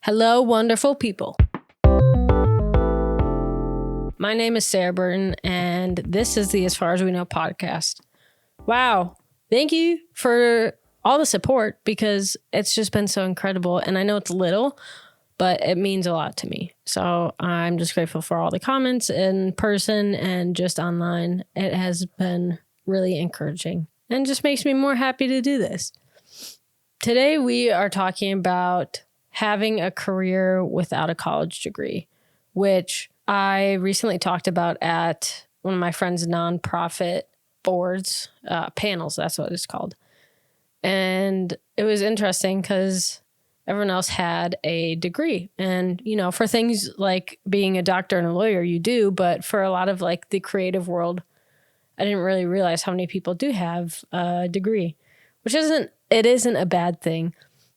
Hello, wonderful people. My name is Sarah Burton, and this is the As Far As We Know podcast. Wow. Thank you for all the support because it's just been so incredible. And I know it's little, but it means a lot to me. So I'm just grateful for all the comments in person and just online. It has been really encouraging and just makes me more happy to do this. Today, we are talking about having a career without a college degree, which I recently talked about at one of my friend's nonprofit boards, panels, that's what it's called. And it was interesting because everyone else had a degree. And, you know, for things like being a doctor and a lawyer, you do. But for a lot of like the creative world, I didn't really realize how many people do have a degree, which isn't a bad thing.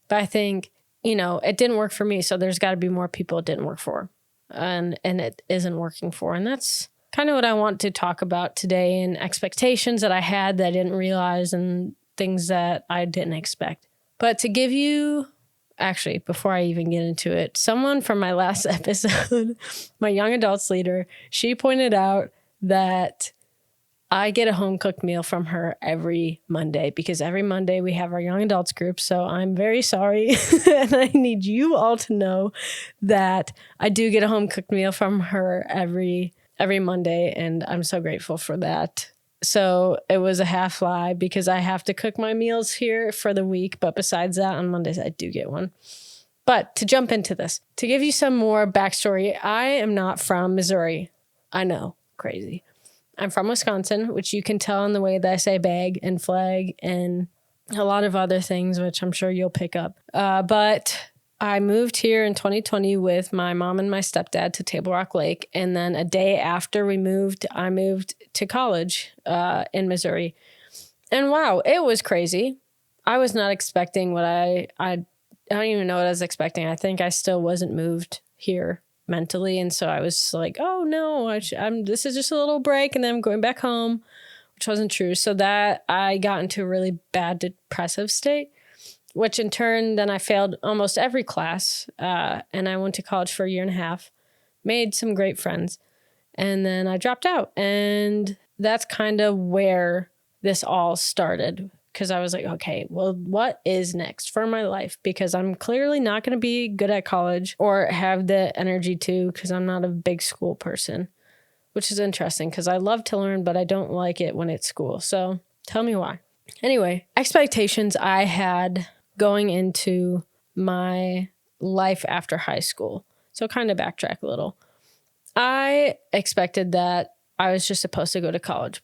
But I think, you know, it didn't work for me. So there's got to be more people it didn't work for and it isn't working for. And that's kind of what I want to talk about today, and expectations that I had that I didn't realize and things that I didn't expect. But to give you, actually, before I even get into it, someone from my last episode, my young adults leader, she pointed out that I get a home cooked meal from her every Monday because every Monday we have our young adults group. So I'm very sorry. And I need you all to know that I do get a home cooked meal from her every Monday. And I'm so grateful for that. So it was a half lie because I have to cook my meals here for the week. But besides that, on Mondays, I do get one. But to jump into this, to give you some more backstory, I am not from Missouri. I know, crazy. I'm from Wisconsin, which you can tell in the way that I say bag and flag and a lot of other things, which I'm sure you'll pick up. But I moved here in 2020 with my mom and my stepdad to Table Rock Lake. And then a day after we moved, I moved to college in Missouri. And wow, it was crazy. I was not expecting what I don't even know what I was expecting. I think I still wasn't moved here mentally. And so I was like, oh no, this is just a little break and then I'm going back home, which wasn't true. So that I got into a really bad depressive state, which in turn, then I failed almost every class. And I went to college for a year and a half, made some great friends, and then I dropped out. And that's kind of where this all started. Because I was like, okay, well, what is next for my life? Because I'm clearly not going to be good at college or have the energy to, because I'm not a big school person, which is interesting because I love to learn, but I don't like it when it's school. So tell me why. Anyway, expectations I had going into my life after high school. So kind of backtrack a little. I expected that I was just supposed to go to college.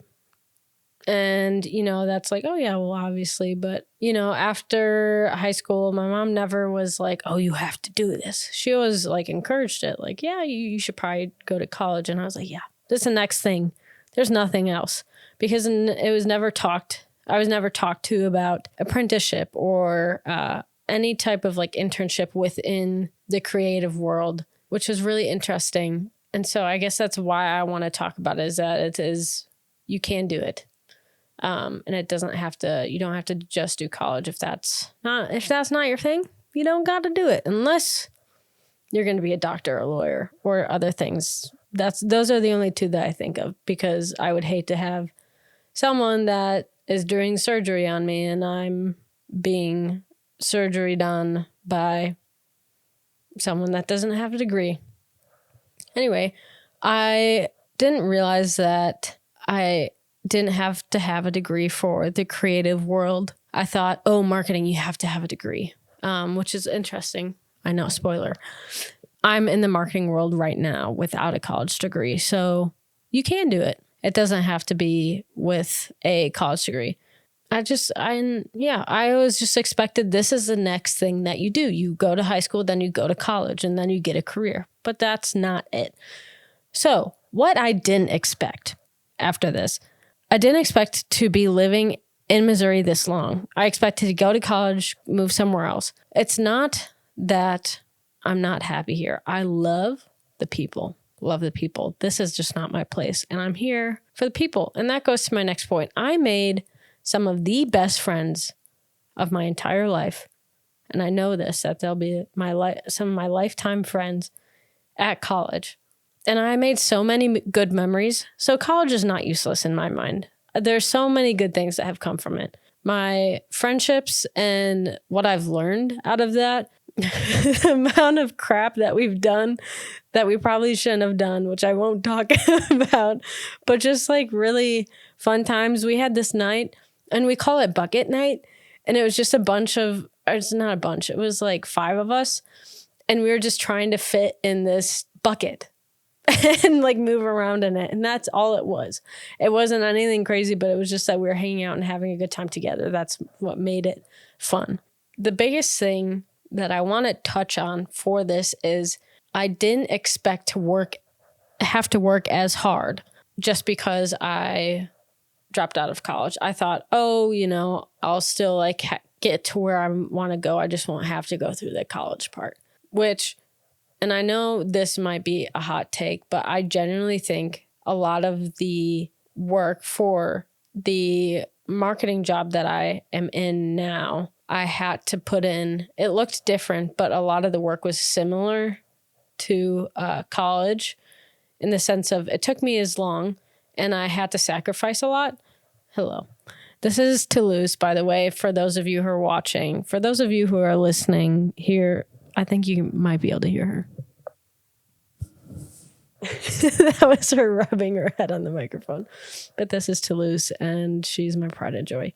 And, you know, that's like, oh, yeah, well, obviously. But, you know, after high school, my mom never was like, oh, you have to do this. She always like encouraged it. Like, yeah, you should probably go to college. And I was like, yeah, this is the next thing. There's nothing else. Because it was never talked. I was never talked to about apprenticeship or any type of like internship within the creative world, which was really interesting. And so I guess that's why I want to talk about it, is that you can do it. And it doesn't have to, you don't have to just do college. If that's not your thing, you don't got to do it unless you're going to be a doctor or a lawyer or other things. Those are the only two that I think of, because I would hate to have someone that is doing surgery on me and I'm being surgery done by someone that doesn't have a degree. Anyway, I didn't realize that I didn't have to have a degree for the creative world. I thought, oh, marketing, you have to have a degree, which is interesting. I know, spoiler. I'm in the marketing world right now without a college degree, so you can do it. It doesn't have to be with a college degree. I always just expected this is the next thing that you do. You go to high school, then you go to college, and then you get a career. But that's not it. So what I didn't expect after this, I didn't expect to be living in Missouri this long. I expected to go to college, move somewhere else. It's not that I'm not happy here. I love the people. This is just not my place. And I'm here for the people. And that goes to my next point. I made some of the best friends of my entire life and I know this, that they'll be some of my lifetime friends at college. And I made so many good memories. So college is not useless in my mind. There's so many good things that have come from it. My friendships and what I've learned out of that, the amount of crap that we've done that we probably shouldn't have done, which I won't talk about, but just like really fun times. We had this night, and we call it bucket night. And it was just it's not a bunch. It was like 5 of us. And we were just trying to fit in this bucket and like move around in it. And that's all it was. It wasn't anything crazy, but it was just that we were hanging out and having a good time together. That's what made it fun. The biggest thing that I want to touch on for this is I didn't expect to have to work as hard just because I dropped out of college. I thought, I'll still like get to where I want to go. I just won't have to go through the college part, and I know this might be a hot take, but I genuinely think a lot of the work for the marketing job that I am in now, I had to put in. It looked different, but a lot of the work was similar to college in the sense of it took me as long and I had to sacrifice a lot. Hello. This is Toulouse, by the way, for those of you who are watching. For those of you who are listening here, I think you might be able to hear her. That was her rubbing her head on the microphone. But this is Toulouse, and she's my pride and joy.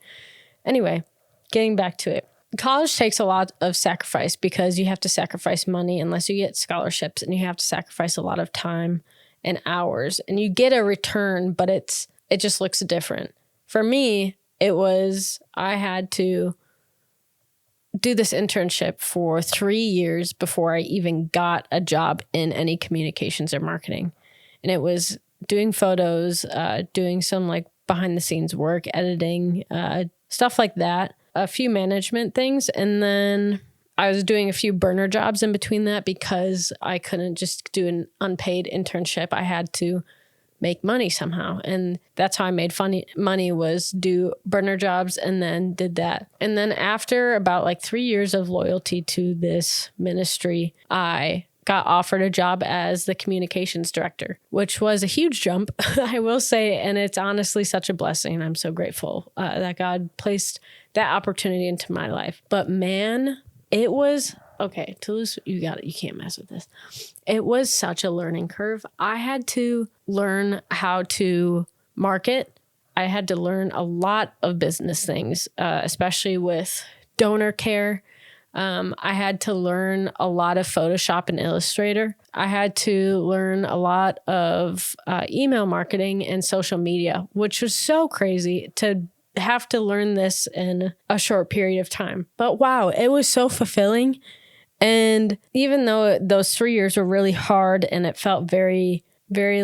Anyway, getting back to it. College takes a lot of sacrifice because you have to sacrifice money unless you get scholarships, and you have to sacrifice a lot of time and hours. And you get a return, but it just looks different. For me, I had to do this internship for 3 years before I even got a job in any communications or marketing. And it was doing photos, doing some like behind the scenes work, editing, stuff like that, a few management things. And then I was doing a few burner jobs in between that because I couldn't just do an unpaid internship. I had to make money somehow. And that's how I made money, was do burner jobs, and then did that. And then after about like 3 years of loyalty to this ministry, I got offered a job as the communications director, which was a huge jump, I will say. And it's honestly such a blessing. I'm so grateful that God placed that opportunity into my life. But man, it was... Okay, Toulouse, you got it. You can't mess with this. It was such a learning curve. I had to learn how to market. I had to learn a lot of business things, especially with donor care. I had to learn a lot of Photoshop and Illustrator. I had to learn a lot of email marketing and social media, which was so crazy to have to learn this in a short period of time. But wow, it was so fulfilling. And even though those 3 years were really hard and it felt very, very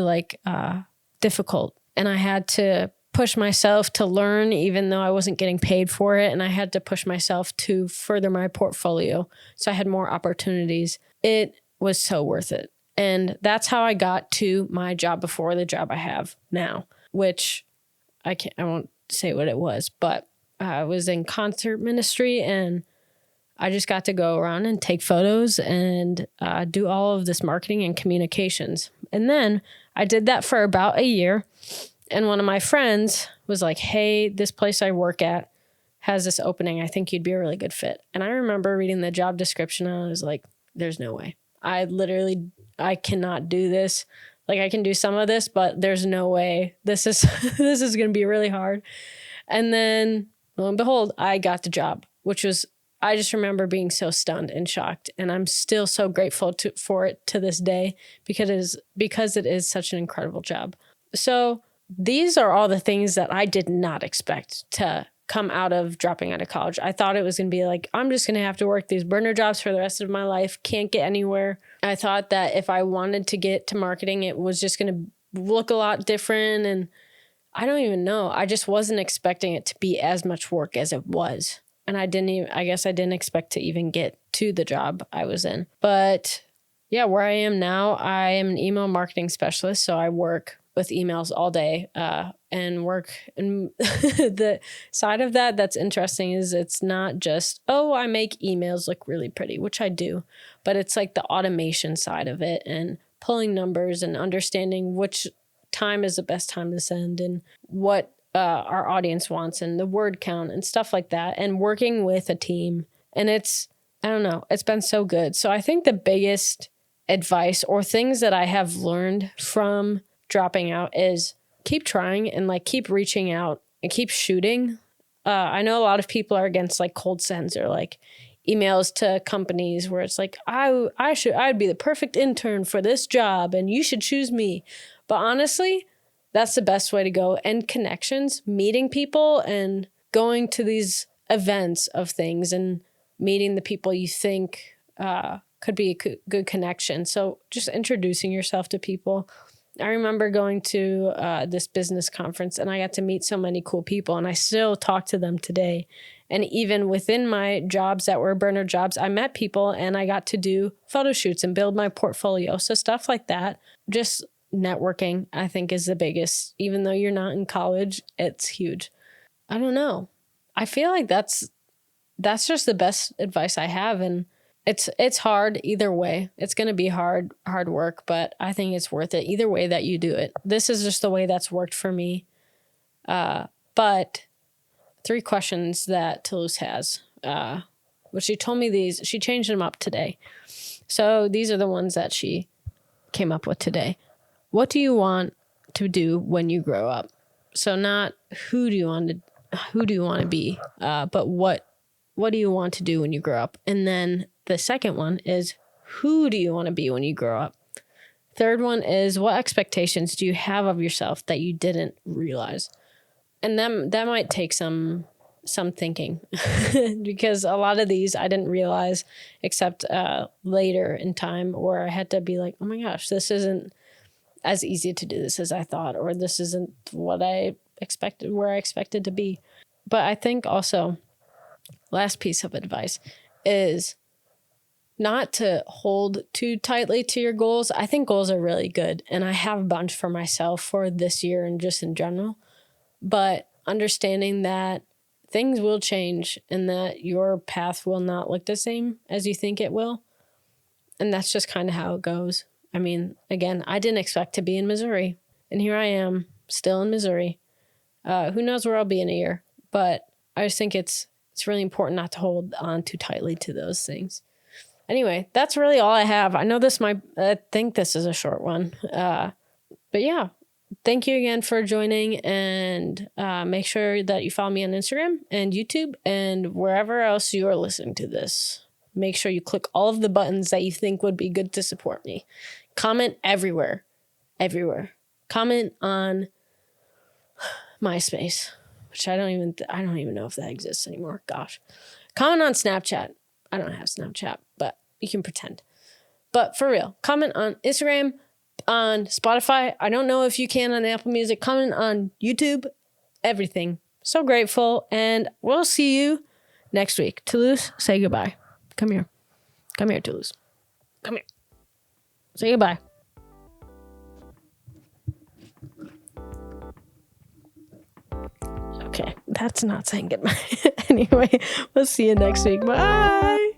difficult, and I had to push myself to learn even though I wasn't getting paid for it, and I had to push myself to further my portfolio so I had more opportunities, it was so worth it. And that's how I got to my job before, the job I have now, which I won't say what it was, but I was in concert ministry, and I just got to go around and take photos and do all of this marketing and communications. And then I did that for about a year. And one of my friends was like, hey, this place I work at has this opening. I think you'd be a really good fit. And I remember reading the job description, and I was like, there's no way. I cannot do this. Like, I can do some of this, but there's no way. This is going to be really hard. And then lo and behold, I got the job, which was, I just remember being so stunned and shocked, and I'm still so grateful for it to this day because it is such an incredible job. So these are all the things that I did not expect to come out of dropping out of college. I thought it was going to be like, I'm just going to have to work these burner jobs for the rest of my life, can't get anywhere. I thought that if I wanted to get to marketing, it was just going to look a lot different, and I don't even know. I just wasn't expecting it to be as much work as it was. And I guess I didn't expect to even get to the job I was in. But yeah, where I am now, I am an email marketing specialist. So I work with emails all day, and work. And the side of that that's interesting is it's not just, oh, I make emails look really pretty, which I do, but it's like the automation side of it and pulling numbers and understanding which time is the best time to send and what our audience wants and the word count and stuff like that, and working with a team. And it's, I don't know, it's been so good. So I think the biggest advice or things that I have learned from dropping out is keep trying and like keep reaching out and keep shooting. I know a lot of people are against like cold sends or like emails to companies where it's like, I'd be the perfect intern for this job and you should choose me. But honestly, that's the best way to go. And connections, meeting people and going to these events of things and meeting the people you think could be a good connection. So just introducing yourself to people. I remember going to this business conference and I got to meet so many cool people and I still talk to them today. And even within my jobs that were burner jobs, I met people and I got to do photo shoots and build my portfolio. So stuff like that, just networking, I think is the biggest. Even though you're not in college, it's huge. I don't know. I feel like that's just the best advice I have. And it's hard either way. It's going to be hard work, but I think it's worth it either way that you do it. This is just the way that's worked for me. But 3 questions that Toulouse has, which she told me these, she changed them up today. So these are the ones that she came up with today. What do you want to do when you grow up? So not who do you want to be, but what do you want to do when you grow up? And then the second one is, who do you want to be when you grow up? Third one is, what expectations do you have of yourself that you didn't realize? And that might take some thinking because a lot of these I didn't realize except later in time, where I had to be like, oh my gosh, this isn't as easy to do this as I thought, or this isn't what I expected, where I expected to be. But I think also, last piece of advice is not to hold too tightly to your goals. I think goals are really good, and I have a bunch for myself for this year and just in general. But understanding that things will change and that your path will not look the same as you think it will. And that's just kind of how it goes. I mean, again, I didn't expect to be in Missouri, and here I am still in Missouri. Who knows where I'll be in a year, but I just think it's really important not to hold on too tightly to those things. Anyway, that's really all I have. I know I think this is a short one. But yeah, thank you again for joining, and make sure that you follow me on Instagram and YouTube and wherever else you are listening to this. Make sure you click all of the buttons that you think would be good to support me. Comment everywhere. Comment on MySpace, which I don't even know if that exists anymore. Gosh. Comment on Snapchat. I don't have Snapchat, but you can pretend. But for real, comment on Instagram, on Spotify. I don't know if you can on Apple Music. Comment on YouTube, everything. So grateful, and we'll see you next week. Toulouse, say goodbye. Come here, Toulouse. Come here. Say goodbye. Okay, that's not saying goodbye. Anyway, we'll see you next week. Bye.